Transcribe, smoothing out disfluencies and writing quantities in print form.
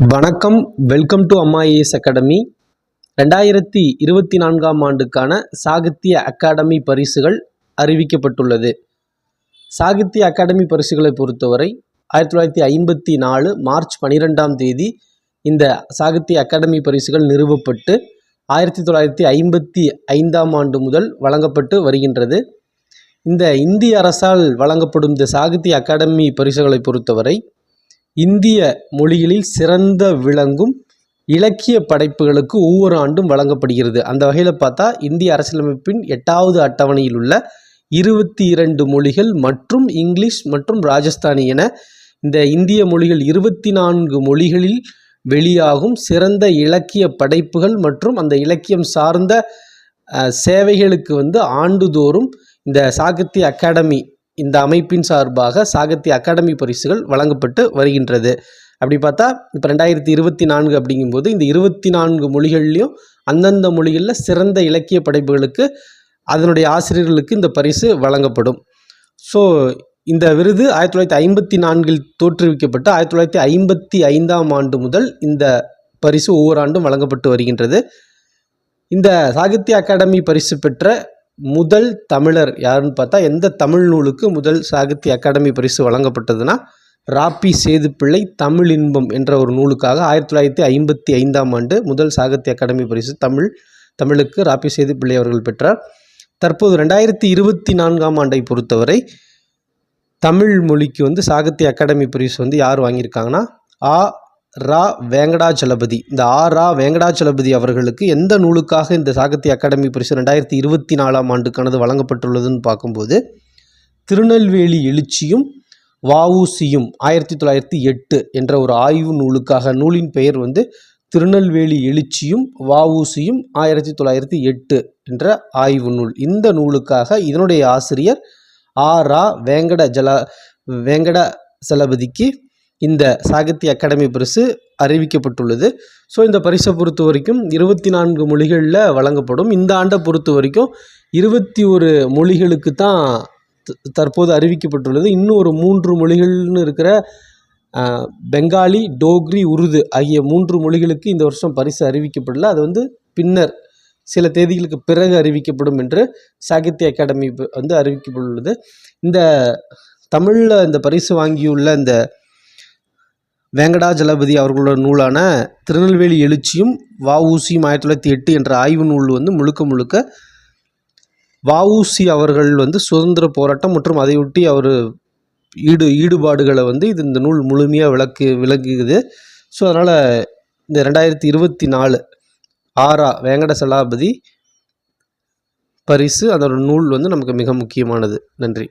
வணக்கம். Welcome to அம்மா IAS academy. 2024ஆம் ஆண்டுக்கான சாகித்ய அகாடமி பரிசுகள் அறிவிக்கப்பட்டுள்ளது. சாகித்ய அகாடமி பரிசுகளை பொறுத்தவரை 1954 மார்ச் 12ஆம் தேதி இந்த சாகித்ய அகாடமி பரிசுகள் நிறுவப்பட்டு 1955ஆம் ஆண்டு முதல் வழங்கப்பட்டு வருகின்றது. இந்த இந்திய அரசால் வழங்கப்படும் இந்த சாகித்ய அகாடமி பரிசுகளை பொறுத்தவரை இந்திய மொழிகளில் சிறந்த விளங்கும் இலக்கிய படைப்புகளுக்கு ஒவ்வொரு ஆண்டும் வழங்கப்படுகிறது. அந்த வகையில் பார்த்தா இந்திய அரசியலமைப்பின் 8வது அட்டவணையில் உள்ள 22 மொழிகள் மற்றும் இங்கிலீஷ் மற்றும் ராஜஸ்தானி என இந்த இந்திய மொழிகள் 24 மொழிகளில் வெளியாகும் சிறந்த இலக்கிய படைப்புகள் மற்றும் அந்த இலக்கியம் சார்ந்த சேவைகளுக்கு ஆண்டுதோறும் இந்த சாகித்ய அகாடமி இந்த அமைப்பின் சார்பாக சாகித்ய அகாடமி பரிசுகள் வழங்கப்பட்டு வருகின்றது. அப்படி பார்த்தா இப்போ 2024 அப்படிங்கும்போது இந்த 24 மொழிகள்லையும் அந்தந்த மொழிகளில் சிறந்த இலக்கிய படைப்புகளுக்கு அதனுடைய ஆசிரியர்களுக்கு இந்த பரிசு வழங்கப்படும். ஸோ இந்த விருது 1954இல் தோற்றுவிக்கப்பட்டு 1955ஆம் ஆண்டு முதல் இந்த பரிசு ஒவ்வொரு ஆண்டும் வழங்கப்பட்டு வருகின்றது. இந்த சாகித்ய அகாடமி பரிசு பெற்ற முதல் தமிழர் யாருன்னு பார்த்தா எந்த தமிழ் நூலுக்கு முதல் சாகித்ய அகாடமி பரிசு வழங்கப்பட்டதுன்னா ராபி சேதுப்பிள்ளை தமிழ் இன்பம் என்ற ஒரு நூலுக்காக 1955ஆம் ஆண்டு முதல் சாகித்ய அகாடமி பரிசு தமிழுக்கு ராபி சேதுப்பிள்ளை அவர்கள் பெற்றார். தற்போது 2024ஆம் ஆண்டை பொறுத்தவரை தமிழ் மொழிக்கு சாகித்ய அகாடமி பரிசு யார் வாங்கியிருக்காங்கன்னா ரா வேங்கடாச்சலபதி. இந்த ரா வேங்கடாச்சலபதி அவர்களுக்கு எந்த நூலுக்காக இந்த சாகித்ய அகாடமி பரிசு 2024ஆம் ஆண்டுக்கானது வழங்கப்பட்டுள்ளதுன்னு பார்க்கும்போது திருநெல்வேலி எழுச்சியும் வஉசியும் 1908 என்ற ஒரு ஆய்வு நூலுக்காக, நூலின் பெயர் திருநெல்வேலி எழுச்சியும் வஉசியும் 1908 என்ற ஆய்வு நூல். இந்த நூலுக்காக இதனுடைய ஆசிரியர் ரா வேங்கடச்சலபதிக்கு இந்த சாகித்ய அகாடமி பரிசு அறிவிக்கப்பட்டுள்ளது. ஸோ இந்த பரிசை பொறுத்த வரைக்கும் 24 மொழிகளில் வழங்கப்படும். இந்த ஆண்டை பொறுத்த வரைக்கும் 21 மொழிகளுக்கு தான் தற்போது அறிவிக்கப்பட்டுள்ளது. இன்னும் ஒரு 3 மொழிகள்னு இருக்கிற பெங்காலி, டோக்ரி, உருது ஆகிய 3 மொழிகளுக்கு இந்த வருஷம் பரிசு அறிவிக்கப்படல. அது பின்னர் சில தேதிகளுக்கு பிறகு அறிவிக்கப்படும் என்று சாகித்ய அகாடமி அறிவிக்கப்பட்டுள்ளது. இந்த தமிழில் இந்த பரிசு வாங்கியுள்ள இந்த வேங்கடாச்சலபதி அவர்களோட நூலான திருநெல்வேலி எழுச்சியும் வஉசியும் 1908 என்ற ஆய்வு நூல் முழுக்க வஉசி அவர்கள் சுதந்திர போராட்டம் மற்றும் அதையொட்டி அவர் ஈடுபாடுகளை இந்த நூல் முழுமையாக விளக்குது. ஸோ அதனால் இந்த 2024 ரா வேங்கடச்சலபதி பரிசு அதோட நூல் நமக்கு மிக முக்கியமானது. நன்றி.